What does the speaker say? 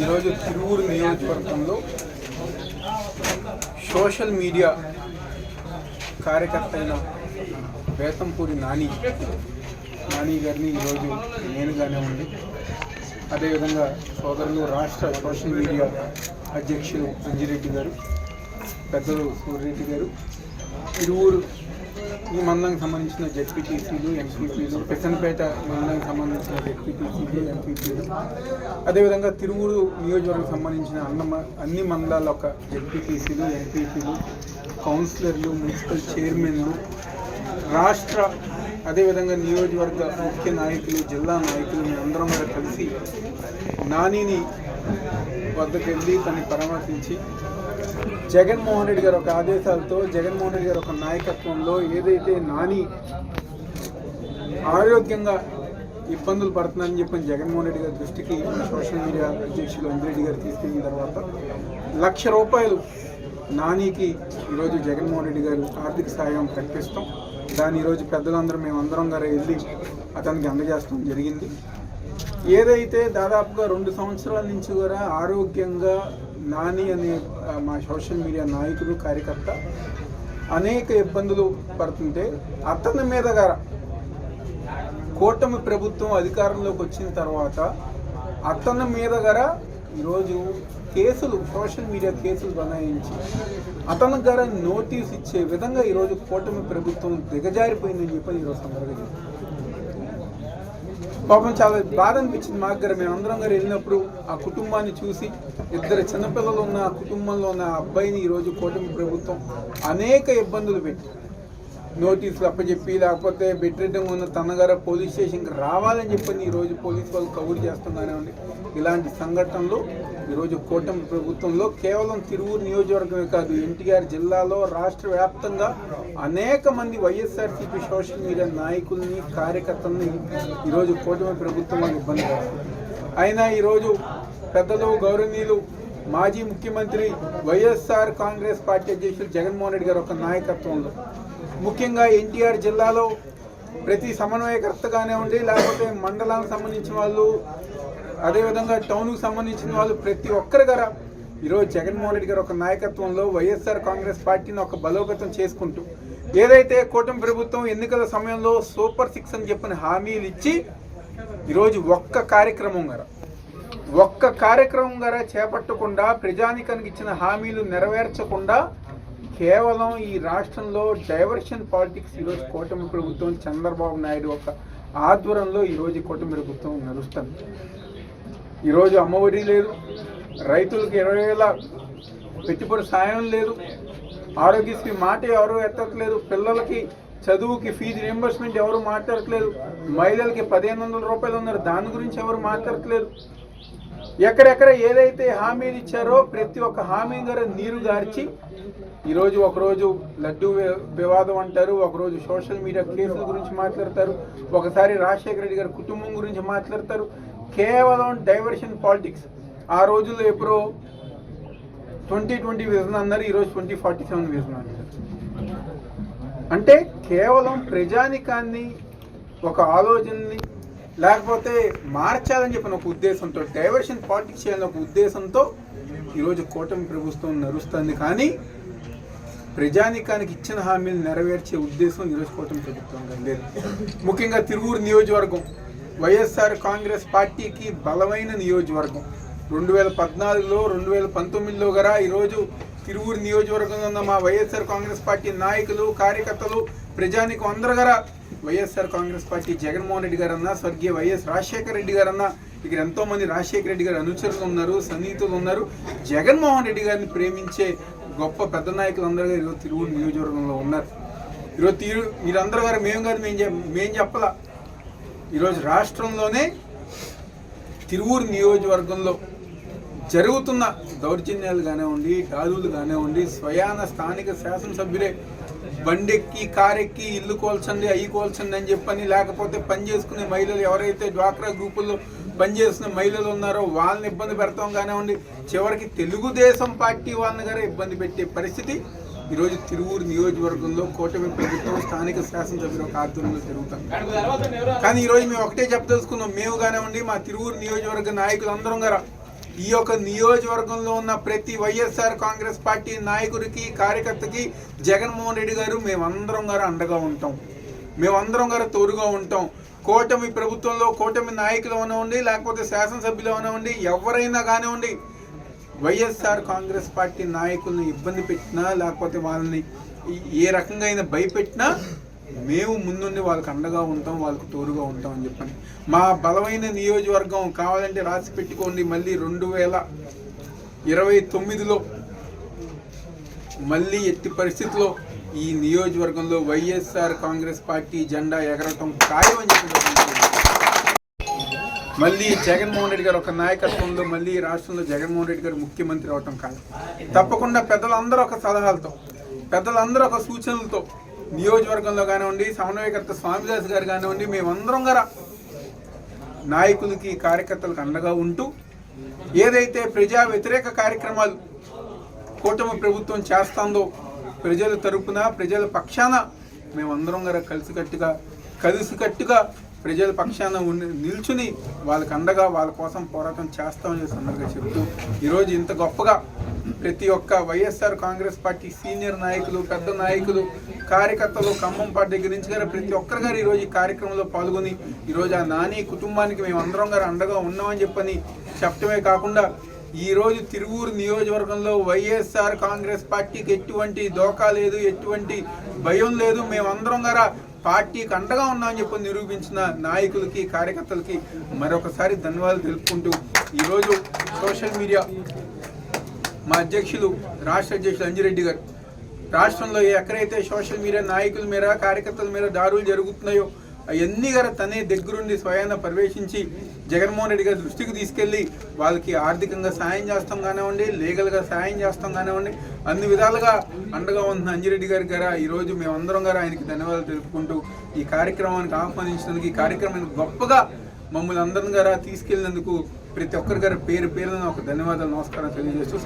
ఈరోజు తిరువూరు నియోజకవర్గంలో social media కార్యకర్త అయిన బేతంపూడి నాని గారిని ఈరోజు నేనుగానే ఉంది. అదేవిధంగా సోదరులు రాష్ట్ర సోషల్ మీడియా అధ్యక్షులు అంజిరెడ్డి గారు, పెద్దలు సూర్యరెడ్డి గారు, తిరువూరు ఈ మండలానికి సంబంధించిన జెడ్పీటీసీలు, ఎంపీపీలు, పెసన్పేట మండలానికి సంబంధించిన జెడ్పీటీసీలు, ఎంపీపీలు, అదేవిధంగా తిరువూరు నియోజకవర్గానికి సంబంధించిన అన్ని మండలాల యొక్క జెడ్పీటీసీలు, ఎంపీపీలు, కౌన్సిలర్లు, మున్సిపల్ చైర్మన్లు, రాష్ట్ర అదేవిధంగా నియోజకవర్గ ముఖ్య నాయకులు, జిల్లా నాయకులు మేమందరం కూడా కలిసి నానిని వద్దకు వెళ్ళి తనని పరామర్శించి జగన్మోహన్ రెడ్డి గారి ఒక ఆదేశాలతో, జగన్మోహన్ రెడ్డి గారి ఒక నాయకత్వంలో ఏదైతే నాని ఆరోగ్యంగా ఇబ్బందులు పడుతున్నారని చెప్పి జగన్మోహన్ రెడ్డి గారి దృష్టికి సోషల్ మీడియా అధ్యక్షులు అంజిరెడ్డి గారు తీసుకెళ్ళిన తర్వాత ₹1,00,000 నానికి ఈరోజు జగన్మోహన్ రెడ్డి గారు ఆర్థిక సాయం ప్రకటిస్తాం. దాన్ని ఈరోజు పెద్దలందరం మేమందరం గారు వెళ్ళి అతనికి అందజేస్తాం జరిగింది. ఏదైతే దాదాపుగా 2 సంవత్సరాల నుంచి కూడా ఆరోగ్యంగా నాని అనే మా సోషల్ మీడియా నాయకుడు, కార్యకర్త అనేక ఇబ్బందులు పడుతుంటే అతని మీద కూటమి ప్రభుత్వం అధికారంలోకి వచ్చిన తర్వాత అతని మీద ఈరోజు కేసులు, సోషల్ మీడియా కేసులు బనాయించి అతనికి నోటీస్ ఇచ్చే విధంగా ఈరోజు కూటమి ప్రభుత్వం దిగజారిపోయిందని చెప్పి ఈరోజు సందర్భంగా పాపం చాలా బాధ అనిపించింది మాకు. మేమందరం వెళ్ళినప్పుడు ఆ కుటుంబాన్ని చూసి, 2 చిన్నపిల్లలు ఉన్న ఆ కుటుంబంలో ఉన్న అబ్బాయిని ఈరోజు కూటమి ప్రభుత్వం అనేక ఇబ్బందులు పెట్టి నోటీసులు అప్పచెప్పి, లేకపోతే బెడ్రెడ్గా ఉన్న తనగారు పోలీస్ స్టేషన్కి రావాలని చెప్పని ఈరోజు పోలీసు వాళ్ళు కవర్ చేస్తున్నానే ఉంది. ఇలాంటి సంఘటనలు ఈరోజు కూటమి ప్రభుత్వంలో కేవలం తిరువూరు నియోజకవర్గమే కాదు, ఎన్టీఆర్ జిల్లాలో రాష్ట్ర వ్యాప్తంగా అనేక మంది వైఎస్ఆర్సీపీ సోషల్ మీడియా నాయకుల్ని, కార్యకర్తల్ని ఈరోజు కూటమి ప్రభుత్వం వాళ్ళు ఇబ్బంది పడుతుంది. అయినా ఈరోజు పెద్దలు, గౌరవనీయులు మాజీ ముఖ్యమంత్రి వైఎస్ఆర్ కాంగ్రెస్ పార్టీ అధ్యక్షులు జగన్మోహన్ రెడ్డి గారు ఒక నాయకత్వంలో, ముఖ్యంగా ఎన్టీఆర్ జిల్లాలో ప్రతి సమన్వయకర్తగానే ఉండి, లేకపోతే మండలానికి సంబంధించిన వాళ్ళు, అదేవిధంగా టౌన్కు సంబంధించిన వాళ్ళు ప్రతి ఒక్కరి ఈరోజు జగన్మోహన్ రెడ్డి గారు ఒక నాయకత్వంలో వైఎస్ఆర్ కాంగ్రెస్ పార్టీని ఒక బలోపేతం చేసుకుంటూ, ఏదైతే కూటమి ప్రభుత్వం ఎన్నికల సమయంలో సూపర్ 6 అని చెప్పిన హామీలు ఇచ్చి ఈరోజు ఒక్క కార్యక్రమం చేపట్టకుండా, ప్రజానికానికి ఇచ్చిన హామీలు నెరవేర్చకుండా కేవలం ఈ రాష్ట్రంలో డైవర్షన్ పాలిటిక్స్ ఈరోజు కూటమి ప్రభుత్వం చంద్రబాబు నాయుడు ఒక ఆధ్వర్యంలో ఈరోజు కూటమి ప్రభుత్వం నడుస్తుంది. ఈరోజు అమ్మఒడి లేదు, రైతులకు 20,000 పెట్టుబడి సాయం లేదు, ఆరోగ్యశ్రీ మాట ఎవరు ఎత్తట్లేదు, పిల్లలకి చదువుకి ఫీజు రియంబర్స్మెంట్ ఎవరు మాట్లాడట్లేదు, మహిళలకి ₹1,500 ఉన్నారు, దాని గురించి ఎవరు మాట్లాడట్లేదు. ఎక్కడెక్కడ ఏదైతే హామీలు ఇచ్చారో ప్రతి ఒక్క హామీ నీరు గార్చి ఈరోజు ఒకరోజు లడ్డూ వివాదం అంటారు, ఒకరోజు సోషల్ మీడియా కేసుల గురించి మాట్లాడతారు, ఒకసారి రాజశేఖర రెడ్డి గారి కుటుంబం గురించి మాట్లాడతారు. కేవలం డైవర్షన్ పాలిటిక్స్. ఆ రోజుల్లో ఎప్పుడో 2020 విజన్ అన్నారు, ఈరోజు 2047 విజన్ అంటారు. అంటే కేవలం ప్రజానికాన్ని ఒక ఆలోచనని లేకపోతే మార్చాలని చెప్పిన ఒక ఉద్దేశంతో, డైవర్షన్ పాలిటిక్స్ చేయాలని ఒక ఉద్దేశంతో ఈరోజు కూటమి ప్రభుత్వం నడుస్తుంది. కానీ ప్రజానికానికి ఇచ్చిన హామీలు నెరవేర్చే ఉద్దేశం ఈరోజు కూటమి ప్రభుత్వం లేదు. ముఖ్యంగా తిరువూరు నియోజకవర్గం వైఎస్ఆర్ కాంగ్రెస్ పార్టీకి బలమైన నియోజకవర్గం. 2014లో, 2019లో ఈరోజు తిరువూరు నియోజకవర్గంలో ఉన్న మా వైఎస్ఆర్ కాంగ్రెస్ పార్టీ నాయకులు, కార్యకర్తలు, ప్రజానికం అందరూ వైఎస్ఆర్ కాంగ్రెస్ పార్టీ జగన్మోహన్ రెడ్డి గారన్నా, స్వర్గీయ వైఎస్ రాజశేఖర రెడ్డి గారన్నా, ఇక్కడ ఎంతోమంది రాజశేఖర రెడ్డి గారు అనుచరులు ఉన్నారు, సన్నిహితులు ఉన్నారు. జగన్మోహన్ రెడ్డి గారిని ప్రేమించే గొప్ప పెద్ద నాయకులు అందరూ ఈరోజు తిరువూరు నియోజకవర్గంలో ఉన్నారు. ఈరోజు మీరందరూ మేము చెప్పలా, ఈరోజు రాష్ట్రంలోనే తిరువూరు నియోజకవర్గంలో జరుగుతున్న దౌర్జన్యాలు కానివ్వండి, దాడులు కానివ్వండి, స్వయాన స్థానిక శాసనసభ్యులే బండెక్కి, కారెక్కి, ఇల్లు కోల్చండి, అయ్యి కోల్చండి అని చెప్పని, లేకపోతే పనిచేసుకునే మహిళలు ఎవరైతే డ్వాక్రా గ్రూపుల్లో పనిచేస్తున్న మహిళలు ఉన్నారో వాళ్ళని ఇబ్బంది పెడతాం కానివ్వండి, చివరికి తెలుగుదేశం పార్టీ వాళ్ళని ఇబ్బంది పెట్టే పరిస్థితి ఈరోజు తిరువూరు నియోజకవర్గంలో కూటమి ప్రభుత్వం స్థానిక శాసనసభ్యుల ఒక ఆధ్వర్యంలో జరుగుతాం. కానీ ఈరోజు మేము ఒకటే చెప్పదలుచుకున్నాం, మేము కానివ్వండి మా తిరువూరు నియోజకవర్గ నాయకులందరం ఈ యొక్క నియోజకవర్గంలో ఉన్న ప్రతి వైఎస్ఆర్ కాంగ్రెస్ పార్టీ నాయకుడికి కార్యకర్తకి జగన్మోహన్ రెడ్డి గారు మేమందరం గారు అండగా ఉంటాం, మేమందరం గారు తోడుగా ఉంటాం. కూటమి ప్రభుత్వంలో కూటమి నాయకులు అవనివ్వండి, లేకపోతే శాసనసభ్యులు అవనివ్వండి, ఎవరైనా కానివ్వండి, వైఎస్ఆర్ కాంగ్రెస్ పార్టీ నాయకుల్ని ఇబ్బంది పెట్టినా లేకపోతే వాళ్ళని ఏ రకంగా అయినా భయపెట్టినా మేము ముందుండి వాళ్ళకి అండగా ఉంటాం, వాళ్ళకు తోడుగా ఉంటాం అని చెప్పండి. మా బలమైన నియోజకవర్గం కావాలంటే రాసి పెట్టుకోండి. మళ్ళీ 2029లో మళ్ళీ ఎట్టి పరిస్థితుల్లో ఈ నియోజకవర్గంలో వైఎస్ఆర్ కాంగ్రెస్ పార్టీ జెండా ఎగరటం ఖాయం అని చెప్పి మళ్ళీ జగన్మోహన్ రెడ్డి గారు ఒక నాయకత్వంలో మళ్ళీ రాష్ట్రంలో జగన్మోహన్ రెడ్డి గారు ముఖ్యమంత్రి అవటం కాదు. తప్పకుండా పెద్దలందరూ ఒక సలహాలతో, పెద్దలందరూ ఒక సూచనలతో నియోజకవర్గంలో కానివ్వండి, సమన్వయకర్త స్వామిదాస్ గారు కానివ్వండి, మేమందరం గారా నాయకులకి కార్యకర్తలకు అండగా ఉంటూ ఏదైతే ప్రజా వ్యతిరేక కార్యక్రమాలు కూటమి ప్రభుత్వం చేస్తుందో ప్రజల తరపున ప్రజల పక్షాన మేమందరం గారా కలిసికట్టుగా ప్రజల పక్షాన నిల్చుని వాళ్ళకి అండగా వాళ్ళ కోసం పోరాటం చేస్తామని సందర్భంగా చెబుతూ ఈరోజు ఇంత గొప్పగా ప్రతి ఒక్క వైఎస్ఆర్ కాంగ్రెస్ పార్టీ సీనియర్ నాయకులు, పెద్ద నాయకులు, కార్యకర్తలు, ఖమ్మం పార్టీ దగ్గర నుంచి గారు ప్రతి ఒక్కరు గారు ఈరోజు ఈ కార్యక్రమంలో పాల్గొని ఈరోజు ఆ నాని కుటుంబానికి మేమందరం గారు అండగా ఉన్నామని చెప్పని చెప్పడమే కాకుండా ఈరోజు తిరువూరు నియోజకవర్గంలో వైఎస్ఆర్ కాంగ్రెస్ పార్టీకి ఎటువంటి దోకా లేదు, ఎటువంటి భయం లేదు, మేమందరం గారా పార్టీకి అండగా ఉన్నామని చెప్పి నిరూపించిన నాయకులకి కార్యకర్తలకి మరొకసారి ధన్యవాదాలు తెలుపుకుంటూ ఈరోజు సోషల్ మీడియా మా అధ్యక్షులు రాష్ట్ర అధ్యక్షులు అంజిరెడ్డి గారు రాష్ట్రంలో ఎక్కడైతే సోషల్ మీడియా నాయకుల మీద కార్యకర్తల మీద దాడులు జరుగుతున్నాయో అవన్నీ గారు తనే దగ్గరుండి స్వయాన పర్యవేక్షించి జగన్మోహన్ రెడ్డి గారి దృష్టికి తీసుకెళ్ళి వాళ్ళకి ఆర్థికంగా సాయం చేస్తాం కానివ్వండి, లీగల్గా సాయం చేస్తాం కానివ్వండి, అన్ని విధాలుగా అండగా ఉన్న అంజిరెడ్డి గారి గారా ఈరోజు మేమందరం గారు ఆయనకి ధన్యవాదాలు తెలుపుకుంటూ ఈ కార్యక్రమానికి ఆహ్వానించినందుకు, ఈ కార్యక్రమానికి గొప్పగా మమ్మల్ని అందరం గారా తీసుకెళ్ళినందుకు ప్రతి ఒక్కరి గారు పేరు పేరున ఒక ధన్యవాదాలు, నమస్కారం తెలియజేస్తూ